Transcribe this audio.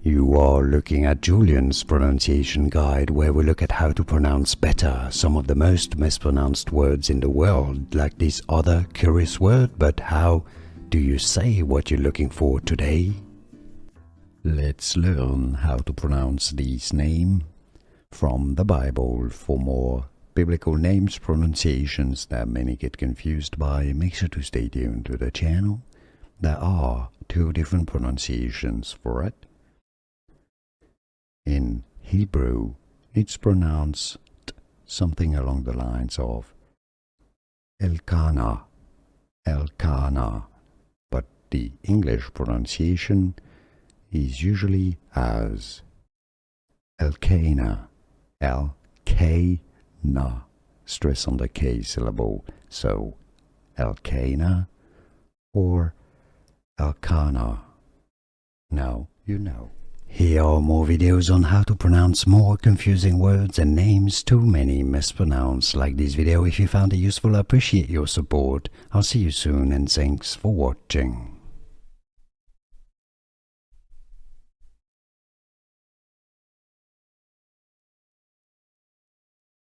You are looking at Julian's pronunciation guide, where we look at how to pronounce better some of the most mispronounced words in the world, like this other curious word. But how do you say what you're looking for today? Let's learn how to pronounce this name from the Bible. For more biblical names pronunciations that many get confused by, make sure to stay tuned to the channel. There are two different pronunciations for it. In Hebrew, it's pronounced something along the lines of Elkanah, Elkanah, but the English pronunciation is usually as Elkanah, Elkanah, stress on the K syllable, so Elkanah or Elkanah. Now you know. Here are more videos on how to pronounce more confusing words and names too many mispronounced. Like this video if you found it useful. I appreciate your support. I'll see you soon and thanks for watching.